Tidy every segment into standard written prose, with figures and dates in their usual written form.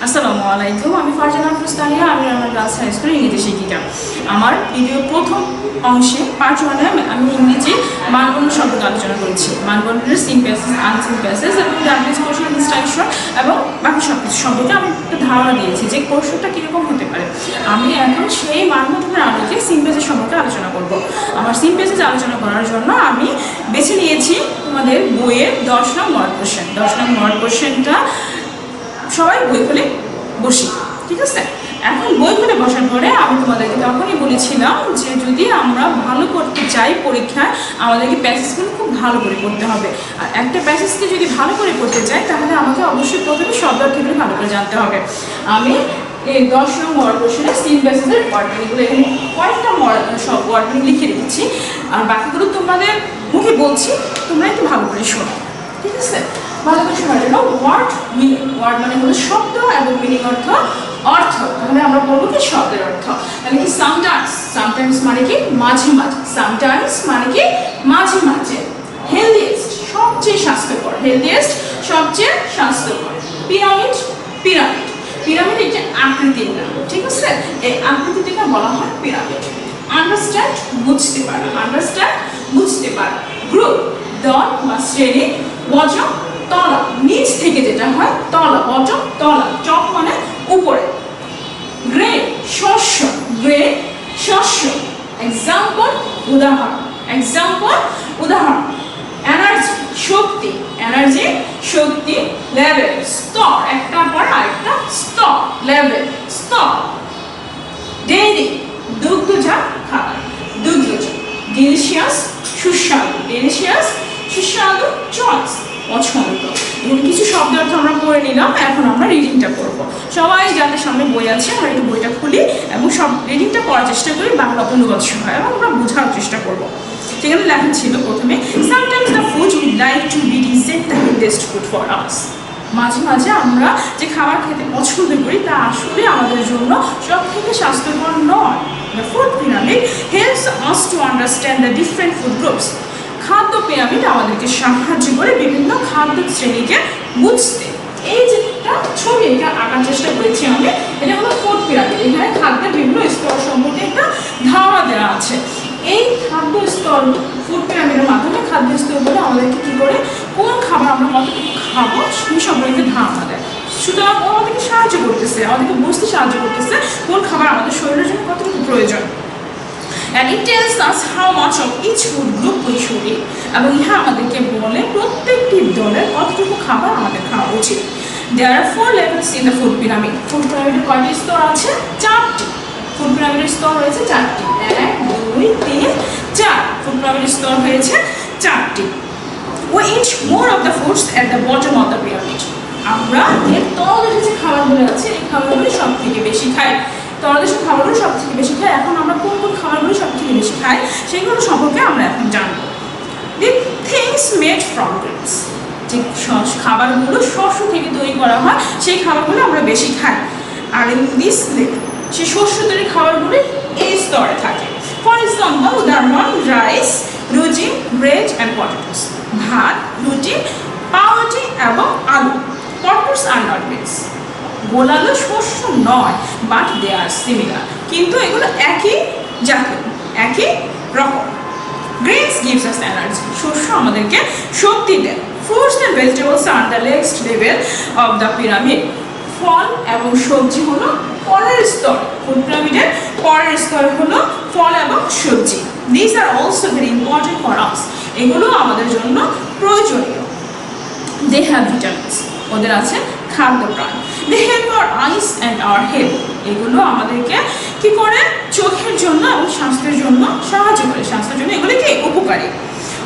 আসসালামু আলাইকুম, আমি ফারজানা ফুস্তানিয়া, আমি আমার গার্লস হাই স্কুলের ইংরেজি শিক্ষিকা। আমার ভিডিওর প্রথম অংশে পার্ট 1-এ আমি ইংরেজি মানবন্ধন শব্দ আলোচনা করেছি। মানবন্ধনের সিম প্যাসেজ, আনসিম প্যাসেজ এবং ডাব্লিউএস কোশ্চেন ইনস্ট্রাকশন এবং বাকি সব কিছু সম্পর্কে আমি একটা ধারণা দিয়েছি যে কোশ্চেনটা কীরকম হতে পারে। আমি এখন সেই মানবন্ধনের আলোকে সিম প্যাসেজ সম্পর্কে আলোচনা করব। আমার সিম প্যাসেজ আলোচনা করার জন্য আমি বেছে নিয়েছি তোমাদের বইয়ের 10 নং ওয়ার্ড কোশ্চেন। 10 নং ওয়ার্ড কোশ্চেনটা সবাই বই খুলে বসি, ঠিক আছে? এখন বই খুলে বসার পরে আমি তোমাদেরকে তখনই বলেছিলাম যে যদি আমরা ভালো করতে চাই পরীক্ষায়, আমাদেরকে প্যাসেজগুলো খুব ভালো করে পড়তে হবে। আর একটা প্যাসেজকে যদি ভালো করে পড়তে চাই তাহলে আমাকে অবশ্যই প্রথমে শব্দার্থগুলো ভালো করে জানতে হবে। আমি এই 10 নং ওয়ার্ড কোশ্চেনে সিম প্যাসেজের ওয়ার্ড মিনিংগুলো এখানে কয়েকটা সব ওয়ার্ড মিনিং লিখে রেখেছি, আর বাকিগুলো তোমাদের মুখে বলছি, তোমরা একটু ভালো করে শোনো, ঠিক আছে? ভালো করে শোনার জন্য ওয়ার্ড মিনিং, ওয়ার্ড মানে হলো শব্দ এবং মিনিং অর্থ অর্থ। তাহলে আমরা বলবো কি শব্দের অর্থ, মানে কি সামটাইমস, সামটাইমস মানে কি মাঝে মাঝে, সামটাইমস মানে কি মাঝে মাঝে। হেলদিয়েস্ট সবচেয়ে স্বাস্থ্যকর, হেলদিয়েস্ট সবচেয়ে স্বাস্থ্যকর। পিরামিড, পিরামিড, পিরামিড একটা আকৃতির নাম, ঠিক আছে? এই আকৃতিটাকে বলা হয় পিরামিড। আন্ডারস্ট্যান্ড বুঝতে পারা, আন্ডারস্ট্যান্ড বুঝতে পারা। গ্রুপ, দল বা শ্রেণী। বজম তলা, নিচ থেকে যেটা হয় তলা, বজম তলা। চক মানে উপরে। গ্রেন শস্য, গ্রেন শস্য। এক্সাম্পল উদাহরণ, এক্সাম্পল উদাহরণ। এনার্জি শক্তি, এনার্জি শক্তি। লেভেল স্তর, একটা পর আরেকটা স্তর, লেভেল স্তর। ডেইরি দুগ্ধজাত খাবার, দুগ্ধজাত। ডিলিশিয়াস সুস্বাদু, ডিলিশিয়াস সুস্বাদু। চয়েস পছন্দ। এখানে কিছু শব্দার্থ আমরা পড়ে নিলাম, এখন আমরা রিডিংটা করব। সবাই যাদের সামনে বই আছে আমরা একটু বইটা খুলি এবং সব রিডিংটা করার চেষ্টা করি বাংলা অনুবাদ সহ, এবং আমরা বোঝার চেষ্টা করব। সেখানে লেখা ছিল প্রথমে, sometimes the food we like to eat isn't the healthiest food for us. মাঝে মাঝে আমরা যে খাবার খেতে পছন্দ করি তা আসলে আমাদের জন্য সব থেকে স্বাস্থ্যকর নয়। The food pyramid helps us to understand the different food groups. খাদ্য পিরামিড আমাদেরকে সাহায্য করে বিভিন্ন খাদ্য শ্রেণীকে বুঝতে। এই যেটা ছবি এটা আঁকার চেষ্টা করেছি আমি, এটা হলো ফুড পিরামিড। এখানে খাদ্যের বিভিন্ন স্তর সম্পর্কে একটা ধারণা দেওয়া আছে। এই খাদ্য স্তর, ফুড পিরামিডের মাধ্যমে খাদ্য স্তরগুলো আমাদেরকে কী করে কোন খাবার আমরা কতটুকু খাবো সেই সম্পর্কে ধারণা দেয়। সুতরাং ও আমাদেরকে সাহায্য করতেছে, আমাদেরকে বুঝতে সাহায্য করতেছে কোন খাবার আমাদের শরীরের জন্য কতটুকু প্রয়োজন। And it tells us how much of each food group we should eat. এবং ইহা আমাদেরকে বলে প্রত্যেকটি দলের কতটুকু খাবার আমাদের খাওয়া উচিত। There are 4 levels in the food pyramid. Food পিরামিডের কয়টি স্তর আছে? 4টি। ফুড পিরামিডের স্তর রয়েছে 4টি। 1, 2, 3, 4। ফুড পিরামিডের স্তর হয়েছে 4টি। We eat more of the foods at the bottom of the pyramid. আমরা এর তলদেশে যে খাবারগুলো আছে এই খাবারগুলো সব থেকে বেশি খাই। তলদেশের খাবারগুলো সব থেকে বেশি খাই। এখন আমরা কোন কোন খাবারগুলো সব থেকে বেশি খাই সেগুলো সম্পর্কে আমরা এখন জানবো। দি থিংস মেড ফ্রম গ্রেনস, যে খাবারগুলো শস্য থেকে তৈরি করা হয় সেই খাবারগুলো আমরা বেশি খাই। আর ইন দিস লেভেল সেই শস্য তৈরি খাবারগুলো এই স্তরে থাকে। ফর এক্সাম্পল উদাহরণ, রাইস, রুটি, ব্রেড অ্যান্ড পটেটোস। ভাত, রুটি, পাউরুটি এবং আলু। পটেটোস আর নট গ্রেনস, গোলালো শস্য নয়, বাট দে আর সিমিলার, কিন্তু এগুলো একই জাতীয়, একই রকম। গ্রেনস গিভস আস এনার্জি, শস্য আমাদেরকে শক্তি দেয়। Fruits and vegetables are the next level of the pyramid. ফল এবং সবজি হলো পরের স্তর, ফুড পিরামিডের পরের স্তর হলো ফল এবং সবজি। This are also very important for আস, এগুলো আমাদের জন্য প্রয়োজনীয়। দে হ্যাভ ভিটামিনস, ওদের আছে খাদ্যপ্রাণ। They help our eyes and our health, এগুলো আমাদেরকে কি করে চোখের জন্য এবং স্বাস্থ্যের জন্য সাহায্য করে, স্বাস্থ্যের জন্য এগুলো কি উপকারী।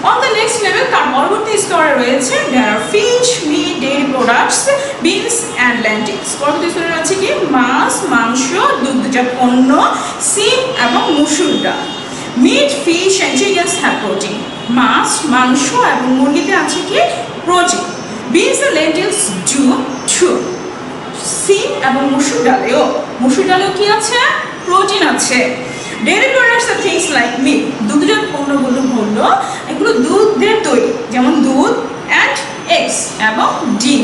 অন দ্য নেক্সট লেভেল, তার পরবর্তী স্তরে রয়েছে there are fish, meat, dairy products, beans and lentils. পরবর্তী স্তরে আছে কি মাছ, মাংস, দুগ্ধজাত পণ্য, সিম এবং মসুর ডাল। Meat, fish and chickens have protein, মাছ, মাংস এবং মুরগিতে আছে কি protein. Beans and lentils do too. সিম এবং মসুর ডালেও কি আছে? প্রোটিন আছে। Dairy products are things like milk, দুগ্ধজাত পণ্যগুলো হলো এগুলো দুধের তৈরি, যেমন দুধ অ্যান্ড এগস এবং ডিম।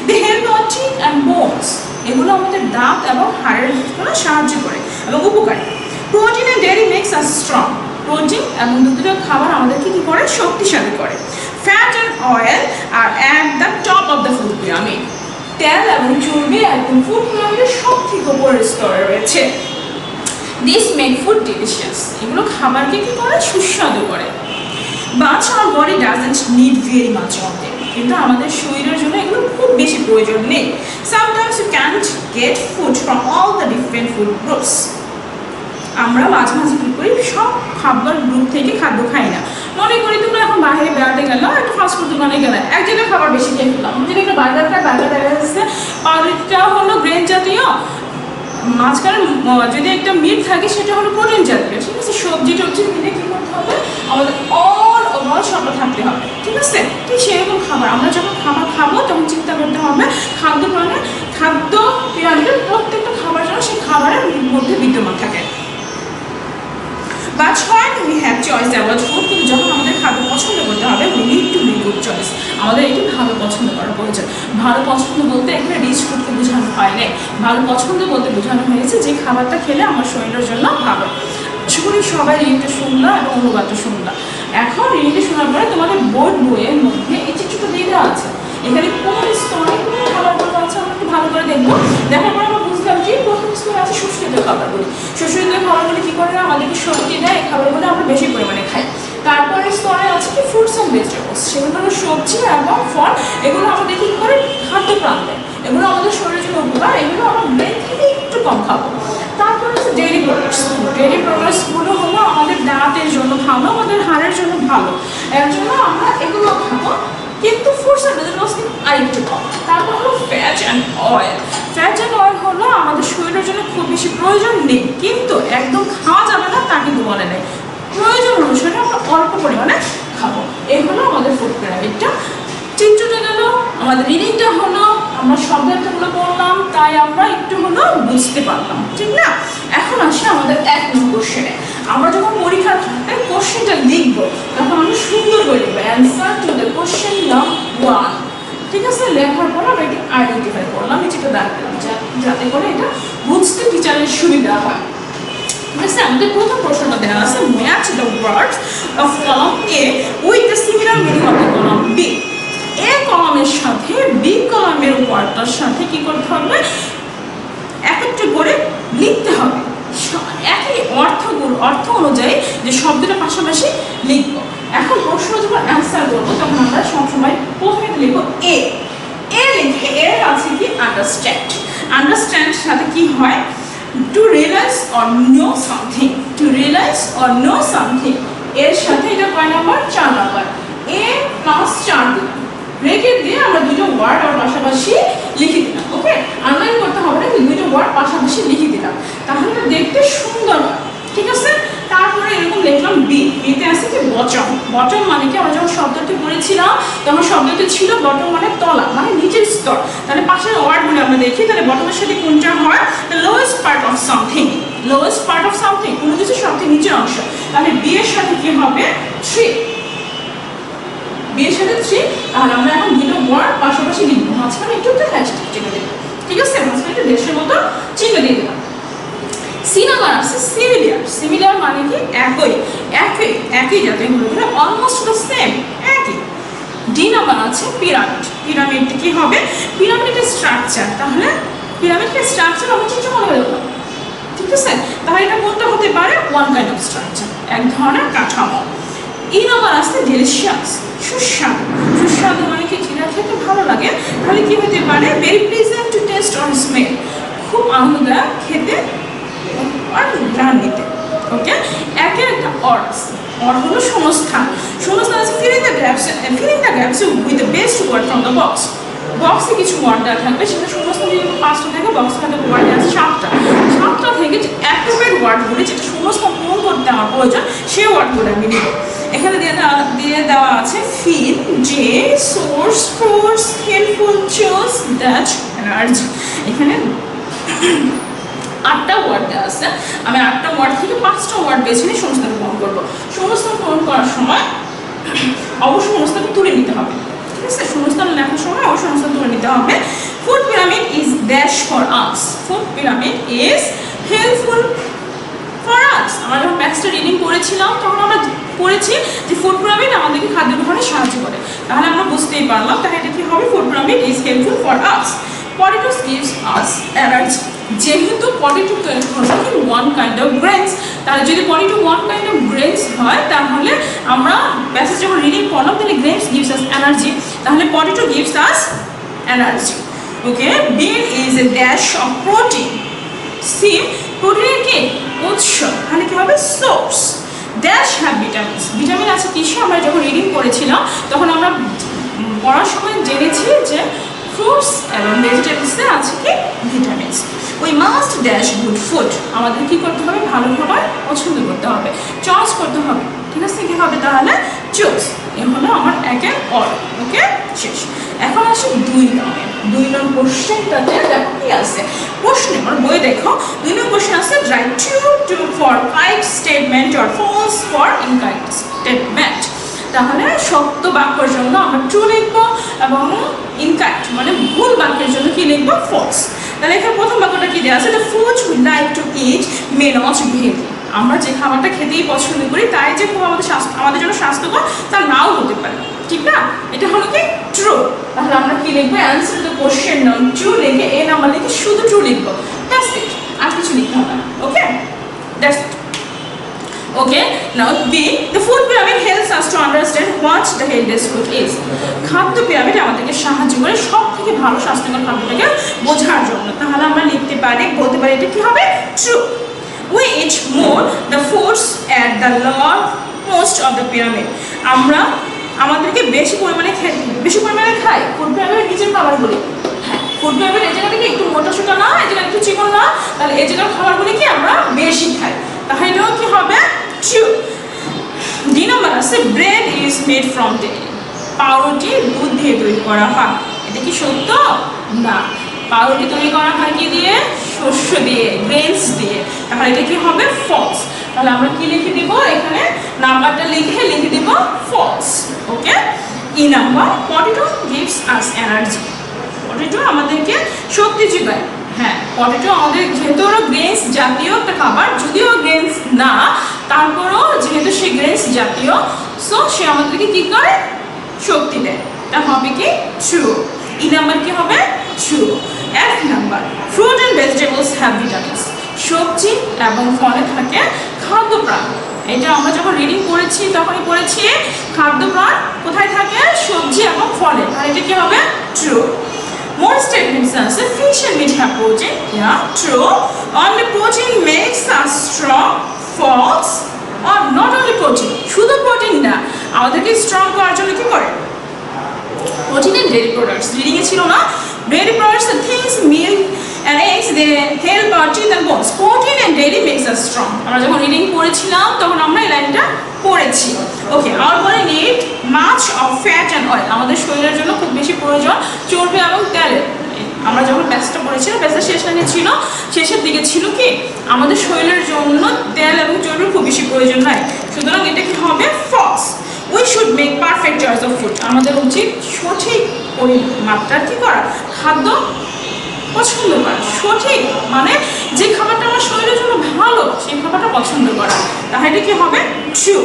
They help our teeth and bones, এগুলো আমাদের দাঁত এবং হাড়ের জন্য সাহায্য করে এবং উপকারী। Protein and dairy makes us strong. Protein এবং দুধজাত খাবার আমাদেরকে কি করে? শক্তিশালী করে। Fat and oil are at the top of the food pyramid. তেল এবং চর্বি একদম ফুড পিরামিডের সব থেকে উপরের স্তরে রয়েছে। This make food delicious. এগুলো খাবারকে কি করে? সুস্বাদু করে। But our body doesn't need very much of them. কিন্তু আমাদের শরীরের জন্য এগুলো খুব বেশি প্রয়োজন নেই। Sometimes you can't get food from all the different food groups. আমরা মাঝে মাঝে কী করি? সব খাবার গ্রুপ থেকে খাদ্য খাই না। মনে করি তোমরা এখন বাইরে বেড়াতে গেলো, একটা ফাস্টফুড দোকানে গেলে এক জায়গায় খাবার বেশি খেয়ে ফেললাম, যদি একটা বার্গার খাই, বার্গার দেখা যাচ্ছে পাউরুটিটা হলো গ্রেন জাতীয়, মাঝখানে যদি একটা মিট থাকে সেটা হলো প্রোটিন জাতীয়, ঠিক আছে? সবজি টবজি মিলে কী করতে হবে? আমাদের অল ওভার সবটা থাকতে হবে, ঠিক আছে? ঠিক সেরকম খাবার আমরা যখন খাবার খাবো তখন চিন্তা করতে হবে খাদ্য পিরামিডের প্রত্যেকটা খাবার যেন সেই খাবারের মধ্যে বিদ্যমান থাকে। But when we have choice about food, কিন্তু যখন আমাদের খাদ্য পছন্দ করতে হবে, we need to make good choice. আমাদের এটি ভালো পছন্দ করা প্রয়োজন। ভালো পছন্দ বলতে এখানে রিচ ফুডকে বোঝানো হয় নাই। ভালো পছন্দ বলতে বোঝানো হয়েছে যে খাবারটা খেলে আমার শরীরের জন্য ভালো। আশা করি সবাই রিডিংটা শুনলা এবং অনুবাদটা শুনলা। এখন রিডিংটা শোনার পরে তোমাদের বোর্ড বইয়ের মধ্যে এই চিত্রটা দিয়ে আছে। এখানে কোন স্তরে কোন খাবারগুলো আছে আমরা একটু ভালো করে দেখবো। দেখার পরে আমরা বুঝলাম যে প্রথম স্তরে আছে শোষিত খাবারগুলি। শোষিত খাবারগুলি কী করে? আমাদেরকে শক্তি দেয়, এই খাবারগুলো আমরা বেশি পরিমাণে খাই। তারপরে স্তরে আছে কি? Fruits and vegetables. সেগুলো হলো সবজি এবং ফল। এগুলো আমাদের কী করে? খাদ্য প্রাণ দেয়। এগুলো আমাদের শরীরের জন্য উপকার। এগুলো আমরা ব্রেন থেকে একটু কম খাবো। তারপরে হচ্ছে ডেইরি প্রোডাক্টস। ডেইরি প্রোডাক্টসগুলো হলো আমাদের দাঁতের জন্য ভালো, আমাদের হাড়ের জন্য ভালো, এর জন্য আমরা এগুলো খাবো। কিন্তু ফ্রুটস অ্যান্ড ভেজিটেবলস কিন্তু আরেকটু কম। তারপর হলো fat and oil. Fat and oil হলো আমাদের শরীরের জন্য খুব বেশি প্রয়োজন নেই, কিন্তু একদম খাওয়া যাবে না তা কিন্তু বলে নেই। প্রয়োজন অনুসারে আমরা অল্প পরিমাণে খাবো। এই হলো আমাদের ফুড পিরামিডটা। চিত্রটা গেল, আমাদের রিডিংটা হলো, আমরা শব্দগুলো পড়লাম, তাই আমরা একটু হলো বুঝতে পারলাম, ঠিক না? এখন আসে আমাদের 1 নম্বর কোশ্চেনে। আমরা যখন পরীক্ষার খাতায় কোশ্চেনটা লিখবো তখন আমরা সুন্দর করে লিখবো answer to the question number 1, ঠিক আছে? লেখার পর আমরা এটি আইডেন্টিফাই করলাম, যেটা দেখলাম যাতে করে এটা বুঝতে টিচারের সুবিধা হয়। ঠিক আছে? আমাদের প্রথম প্রশ্নটা দেওয়া আছে, match the words of column A with the similar meaning of the column B. A কলামের সাথে বি কলামের ওয়ার্ডটার সাথে কি করতে হবে? একত্রে করে লিখতে হবে, একই অর্থ অনুযায়ী যে শব্দটা পাশাপাশি লিখবো। এখন প্রশ্ন যখন অ্যান্সার করবো তখন আমরা সবসময় প্রথমে লিখবো এ। লিখে এর আছে কি? আন্ডারস্ট্যান্ড। আন্ডারস্ট্যান্ড সাথে কি হয়? To realise or know something. To realise or know something এর সাথে এটা কয় নাম্বার? 4 নাম্বার। এ প্লাস 4 দিলাম, রেখে দিয়ে আমরা দুটো ওয়ার্ড আর পাশাপাশি লিখে দিলাম। ওকে, আন্ডারলাইন করতে হবে না, দুটো ওয়ার্ড পাশাপাশি লিখে দিলাম, তাহলে দেখতে সুন্দর হয়, ঠিক আছে? তারপরে এরকম লিখলাম বি। বিতে আছে কি? বটম। বটম মানে কি? আমরা যখন শব্দটি পড়েছিলাম তখন শব্দটি ছিল বটম মানে তলা, মানে নিচের স্তর। তাহলে পাশের ওয়ার্ডগুলো আমরা দেখি, তাহলে বটমের সাথে কোনটা হয়? Lowest part of something. Lowest part of something, কোনো কিছু সবথেকে নিচের অংশ। তাহলে বি এর সাথে কি হবে? 3। বিয়ের সাথে 3। তাহলে আমরা এখন দুটো ওয়ার্ড পাশাপাশি লিখবো, মাঝখানে একটু হ্যাশট্যাগ চিহ্ন দেবো, ঠিক আছে? মাঝখানে একটু দেশের মতো চিহ্ন দিয়ে দিলাম। সি নাম্বার আছে সিমিলার। সিমিলার মানে কি? একই জাতীয় হলো, অলমোস্ট দ্য সেম, একই। ডি নাম্বার আছে পিরামিড। পিরামিড কি হবে? পিরামিডের স্ট্রাকচার। তাহলে পিরামিডের স্ট্রাকচার আমরা চিত্র মনে রাখলাম, ঠিক আছে? তাহলে এটা কোনটা হতে পারে? ওয়ান কাইন্ড অফ স্ট্রাকচার, এক ধরনের কাঠামো। ই নাম্বার আসছে ডেলিশিয়াস, সুস্বাদু। সুস্বাদু মানে কি? যেটা খেতে ভালো লাগে। তাহলে কি হতে পারে? Very pleasant to test or smell, খুব আনন্দদায়ক খেতে আর ঘ্রাণ নিতে। ওকে, একের একটা অর্ড আছে। অর্ড হলো শূন্যস্থান। শূন্যস্থান আছে filling the gaps with the best word from the box. বক্সে কিছু ওয়ার্ড দেওয়া থাকবে, সেটা শূন্যস্থান যদি 5টা থাকে, বক্সে থাকে ওয়ার্ড আছে 7টা। 7টা থেকে যে অ্যাপ্রোপ্রিয়েট ওয়ার্ডগুলি, যেটা শূন্যস্থান পূরণ করতে আমার প্রয়োজন, সেই ওয়ার্ডগুলো আমি নিব। এখানে দিয়ে দেওয়া আছে ফিল, যে, source, force, helpful, choose, that, energy. এখানে 8টা ওয়ার্ড দেওয়া আছে। আমি 8টা ওয়ার্ড থেকে 5টা ওয়ার্ড বেছে নিয়ে শূন্যস্থান পূরণ করবো। শূন্যস্থান পূরণ করার সময় অবশ্যই শূন্যস্থান তুলে নিতে হবে, ঠিক আছে? শূন্যস্থান লেখার সময় অবশ্যই শূন্যস্থান তুলে নিতে হবে। Food pyramid is dash for us. Food pyramid is helpful for us. আমরা যখন ম্যাথসটা রিডিং করেছিলাম তখন আমরা পড়েছি যে ফুড পিরামিড আমাদেরকে খাদ্য গ্রহণে সাহায্য করে, তাহলে আমরা বুঝতেই পারলাম তাহলে এটা কি হবে, food pyramid is helpful for us. Potatoes gives us energy. যেহেতু পটেটো তৈরি হচ্ছে কি ওয়ান কাইন্ড অফ গ্রেনস, তাহলে যদি potato one kind of grains হয় তাহলে আমরা প্যাসেজ যখন রিডিং করলাম তাহলে গ্রেনস গিভস আস এনার্জি, তাহলে potato gives us energy. Okay, bean is a dash of protein. সিম প্রোটিনের কি উৎস, তাহলে কি হবে source. Dash have vitamins. Vitamin আছে কিসে, আমরা যখন রিডিং করেছিলাম তখন আমরা পড়ার সময় জেনেছি যে ফ্রুটস এবং ভেজিটেবলসে আছে কি vitamins. We must dash good food. আমাদের কি করতে হবে, ভালো খাবার পছন্দ করতে হবে, চয়েস করতে হবে। ঠিক আছে, কি হবে তাহলে চুজ। এ হলো আমার একের অর। ওকে, শেষ। এখন আসি 2 নম্বর। 2 নম্বর কোশ্চেনটাতে দেখো কি আছে, প্রশ্নে আমার বই দেখো 2 নম্বর কোশ্চেন আছে right true for correct statement or false for incorrect statement. তাহলে সত্য বাক্যের জন্য আমরা ট্রু লিখবো এবং ইনকারেক্ট মানে ভুল বাক্যের জন্য কি লিখবো, ফলস। তাহলে এখানে প্রথম বাক্যটা কি দেওয়া আছে, the food we like two it may not be healthy. আমরা যে খাবারটা খেতেই পছন্দ করি তাই যে খুব আমাদের জন্য স্বাস্থ্যকর তা নাও হতে পারে, ঠিক না? এটা হলো কি ট্রু। তাহলে আমরা কি লিখবো, অ্যান্সার দ্য কোশ্চেন নাম ট্রু লিখে এ নাম্বার লিখে শুধু ট্রু লিখবো, দ্যাটস ইট, আর কিছু লিখতে হবে না। Okay, that's it. Okay, now B, the food pyramid helps us to understand what the healthiest food is. খাদ্য পিরামিড আমাদেরকে সাহায্য করে সব থেকে ভালো স্বাস্থ্যকর খাদ্যটাকে বোঝার জন্য। তাহলে আমরা লিখতে পারি, বলতে পারি এটা কি হবে, true. We eat more the foods at the lower most of the pyramid. আমরা আমাদেরকে বেশি পরিমাণে খাই ফুড পিরামিডের নিচের খাবারগুলি। হ্যাঁ, ফুড পিরামিড এই জায়গা থেকে একটু মোটা সোটা না, এই জায়গা একটু চিকন না, তাহলে এই জায়গার খাবারগুলি কি আমরা বেশি খাই, তাহলে এটাও কি হবে, ট্রু। ডি নাম্বার আছে bread is made from dairy. পাউরুটি দুধ দিয়ে তৈরি করা হয়, এটা কি সত্য? না, পাউরুটি তৈরি করা হয় কি দিয়ে, শস্য দিয়ে, গ্রেনস দিয়ে, তাহলে এটা কি হবে, ফলস। তাহলে আমরা কি লিখে দিব, এখানে নাম্বারটা লিখে দিব false. Okay, E number potato gives us energy. Potato আমাদেরকে শক্তি যোগায়। হ্যাঁ, পটেটো আমাদের যেহেতু ওরা গ্রেনস জাতীয় একটা খাবার, যদিও গ্রেনস না তারপরও যেহেতু সে গ্রেনস জাতীয়, সো সে আমাদেরকে কি করে, শক্তি দেয়। এটা হবে কি ট্রু। ই নাম্বার কি হবে, true. F number fruit and vegetables have vitamins. সবজি এবং ফলে থাকে খাদ্যপ্রাণ। এটা আমরা যখন রিডিং করেছি তখনই পড়েছি খাদ্যপ্রাণ কোথায় থাকে, সবজি এবং ফলে। আর এটা কি হবে, true. More statements answer fish and meat have protein. Yeah, true. Only protein makes us strong. False. Or not only protein. শুধু প্রোটিন না, আমাদেরকে স্ট্রং করার জন্য কি করে, protein and dairy products. Reading এ ছিল না, dairy products are things milk and eggs they help our teeth and bones. Protein and dairy makes us strong. আমরা যখন রিডিং পড়েছিলাম তখন আমরা এই লাইনটা পড়েছি। ওকে, our body need much of fat and oil. আমাদের শরীরের জন্য খুব বেশি প্রয়োজন চর্বি এবং তেলের। আমরা যখন প্যাসেজটা পড়েছিলাম, প্যাসেজের শেষ লাইনে ছিল, শেষের দিকে ছিল কি আমাদের শরীরের জন্য তেল এবং চর্বির খুব বেশি প্রয়োজন নাই, সুতরাং এটা কি হবে, false. We should make perfect choice of food. আমাদের উচিত সঠিক পরিমাত্রার কি করা, খাদ্য পছন্দ করা। সঠিক মানে যে খাবারটা আমার শরীরের জন্য ভালো সেই খাবারটা পছন্দ করা, তাহলে এটা কি হবে, ট্রু।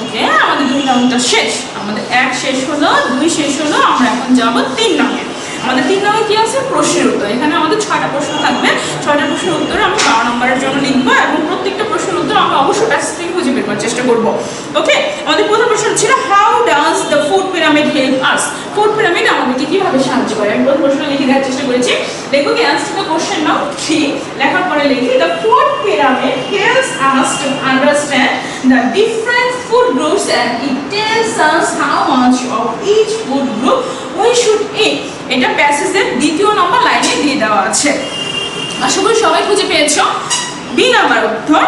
ওকে, আমাদের 2 নম্বরটা শেষ। আমাদের 1 শেষ হলো, 2 শেষ হলো, আমরা এখন যাব 3 নম্বরে। আমাদের 3 নম্বরে কি আছে, প্রশ্নের উত্তর। এখানে আমাদের 6টা প্রশ্ন থাকবে, 6টা প্রশ্নের উত্তর আমরা 12 নম্বরের জন্য লিখবো এবং প্রত্যেকটা প্রশ্নের উত্তর আমরা অবশ্যই প্যাসেজ থেকে খুঁজে বের করার চেষ্টা করব। ওকে, আমাদের প্রথম প্রশ্ন ছিল how does the food pyramid help us. Food pyramid আমাদেরকে কিভাবে সাহায্য করে, আমি প্রথম প্রশ্ন লিখে দেওয়ার চেষ্টা করেছি। দেখো কি অ্যান্সার দ্য কোশ্চেন নাও 3 লেখার পরে লিখি the food pyramid helps us to understand the different food groups and it tells us how much of each food group we should eat. এটা প্যাসেজের 2 নম্বর লাইনে দিয়ে দেওয়া আছে। আশা করি সবাই খুঁজে পেয়েছো। বি নাম্বার উত্তর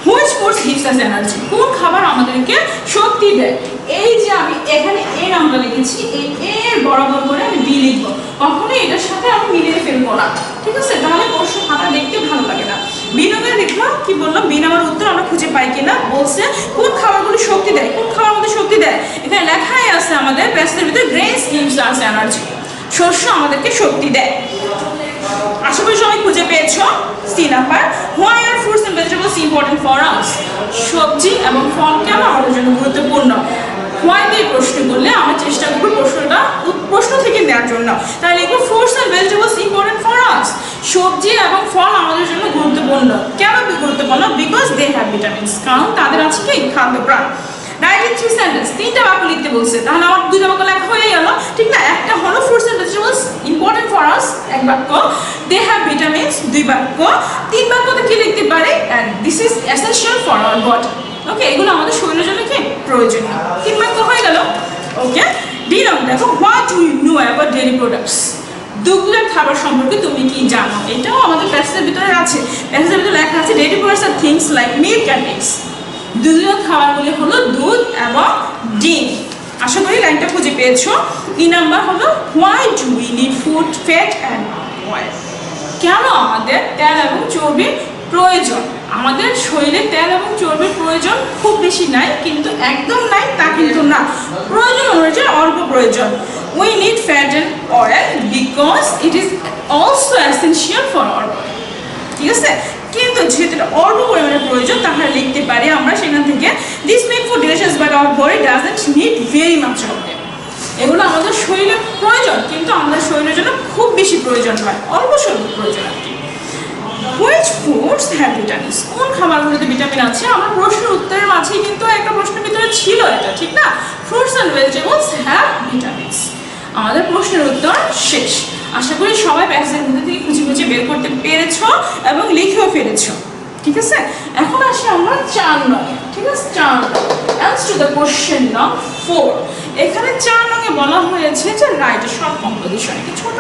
which foods gives us energy. কোন খাবার আমাদেরকে শক্তি দেয়। এই যে আমি এখানে এ নামটা লিখেছি, এই এর বরাবর করে আমি বি লিখবো, কখনোই এটার সাথে আমি মিলিয়ে ফেলবো না, ঠিক আছে? তাহলে প্রশ্ন খাতা দেখতে ভালো লাগে না। বি নাম্বার লিখলাম, কি বললাম, বি নাম্বার উত্তর আমরা খুঁজে পাই কিনা বলছে কোন খাবারগুলি শক্তি দেয়, কোন খাবার আমাদের শক্তি দেয়। এখানে লেখাই আছে আমাদের প্যাসেজের ভিতরে গ্রেনস গিভস আস এনার্জি। শস্য আমাদেরকে শক্তি দেয়। আশা করি সবাই খুঁজে পেয়েছো। C number, why are fruits and vegetables important for us? সবজি এবং ফল কেন আমাদের জন্য গুরুত্বপূর্ণ? হোয়াই দিয়ে প্রশ্ন করলে আমরা চেষ্টা করবো প্রশ্ন থেকে নেওয়ার জন্য। তাহলে লিখবো fruits and vegetables important for us. সবজি এবং ফল আমাদের জন্য গুরুত্বপূর্ণ। কেন গুরুত্বপূর্ণ? বিকজ দে হ্যাভ ভিটামিনস, কারণ তাদের আছে কি খাদ্যপ্রাণ। রাইট ইন 3 সেন্টেন্স, 3টা বাক্য লিখতে বলছে, তাহলে আমার 2টা বাক্য লেখা হয়ে গেল, ঠিক না? একটা হলো fruits and vegetables important for us, এক বাক্য, দে হ্যাভ ভিটামিনস, 2 বাক্য, 3 বাক্যতে কি লিখতে পারি? And this is essential for our body. Okay, এগুলো আমাদের শরীরের জন্য কি প্রয়োজনীয়। 3 বাক্য হয়ে গেল। ওকে, ডি নাম্বার দেখো, what do you know about dairy products? দুগ্ধের খাবার সম্পর্কে তুমি কি জানো? এটাও আমাদের প্যাসেজের ভিতরে আছে। প্যাসেজের ভিতরে লেখা আছে dairy products are things like milk and eggs. দুগ্ধ খাবারগুলি হলো দুধ এবং ডিম। আশা করি লাইনটা খুঁজে পেয়েছো। ই নাম্বার হলো why do we need food, fat and oil? কেন আমাদের তেল এবং চর্বির প্রয়োজন? আমাদের শরীরে তেল এবং চর্বির প্রয়োজন খুব বেশি নাই, কিন্তু একদম নাই তা কিন্তু না, প্রয়োজন অনুযায়ী অল্প প্রয়োজন। We need fat and oil because it is also essential for our body. ঠিক আছে, কিন্তু যেহেতু এটা অল্প পরিমাণে প্রয়োজন, তাহলে লিখতে পারি আমরা সেখান থেকে this make food delicious but our body doesn't need very much of them. এগুলো আমাদের শরীরে প্রয়োজন, কিন্তু আমাদের শরীরের জন্য খুব বেশি প্রয়োজন নয়, অল্প স্বল্প প্রয়োজন আর কি। Which foods have vitamins? কোন খাবারগুলোতে ভিটামিন আছে? আমার প্রশ্নের উত্তরের মাঝেই কিন্তু একটা প্রশ্নের ভিতরে ছিল এটা, ঠিক না? Fruits and vegetables have vitamins. আমাদের প্রশ্নের উত্তর শেষ। আশা করি সবাই প্যাসেজের মধ্যে থেকে খুঁজে খুঁজে বের করতে পেরেছো এবং লিখেও ফেলেছো। ঠিক আছে, এখন আসি আমরা 4 নং। ঠিক আছে, 4 নং, অ্যান্সার টু দ্য কোশ্চেন নং 4। এখানে 4 নংয়ে বলা হয়েছে যে রাইট এ শর্ট কম্পোজিশন, কি ছোট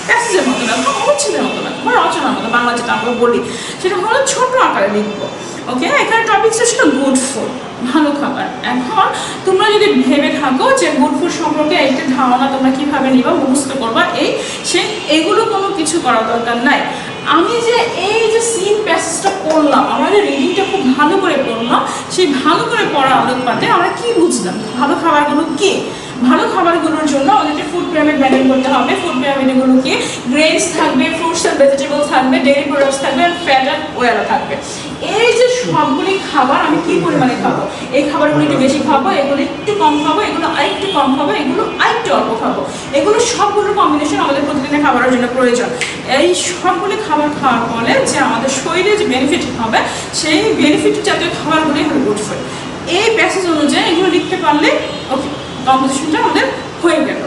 প্যাসেজের মতো না, অনুচ্ছেদের মতো না, বা রচনার মতো, বাংলা যেটা আমরা বলি সেটা হলো ছোট আকারে লিখবো। ওকে, এখানে টপিকসটা ছিল গুড ফুড, ভালো খাবার। এখন তোমরা যদি ভেবে থাকো যে গুড ফুড সম্পর্কে একটা ধারণা তোমরা কিভাবে নিবা, মুখস্থ করবা, এগুলো কোনো কিছু করার দরকার নাই। আমি যে এই যে সিন প্যাসেজটা পড়লাম, আমরা যে রিডিংটা খুব ভালো করে পড়লাম, সেই ভালো করে পড়ার আলোকপাতে আমরা কি বুঝলাম? ভালো খাবারগুলো কি? ভালো খাবারগুলোর জন্য আমাদেরকে ফুড পিরামিড মেনটেন করতে হবে। ফুড পিরামিডগুলো কি? গ্রেনস থাকবে, ফ্রুটস অ্যান্ড ভেজিটেবলস থাকবে, ডেইরি প্রোডাক্টস থাকবে, ফ্যাট অ্যান্ড অয়েল থাকবে। এই যে সবগুলি খাবার আমি কি পরিমাণে খাবো? এই খাবারগুলো একটু বেশি খাবো, এগুলো একটু কম খাবো, এগুলো আরেকটু কম খাবো, এগুলো আরেকটু অল্প খাবো। এগুলো সবগুলোর কম্বিনেশন আমাদের প্রতিদিনের খাবারের জন্য প্রয়োজন। এই সবগুলি খাবার খাওয়ার ফলে যে আমাদের শরীরে যে বেনিফিট হবে, সেই বেনিফিট জাতীয় খাবারগুলি হলো গুড ফুড। এই প্যাসেজ অনুযায়ী এগুলো লিখতে পারলে ওকে, কম্পোজিশনটা আমাদের হয়ে গেল।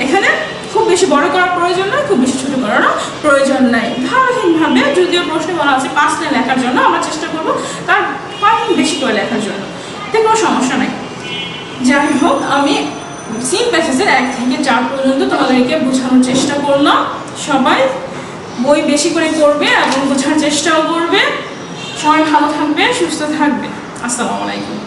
এখানে খুব বেশি বড় করার প্রয়োজন নয়, খুব বেশি ছোট করারও প্রয়োজন নাই। ধারাবাহিকভাবে যদিও প্রশ্ন বলা আছে 5 লাইন লেখার জন্য, আমরা চেষ্টা করবো তার 5 লাইন বেশি করে লেখার জন্য, এতে কোনো সমস্যা নাই। যাই হোক, আমি সিন প্যাসেজের 1 থেকে 4 পর্যন্ত তোমাদেরকে বোঝানোর চেষ্টা করলাম। সবাই বই বেশি করে পড়বে এবং বোঝার চেষ্টাও করবে। সবাই ভালো থাকবে, সুস্থ থাকবে। আসসালামু আলাইকুম।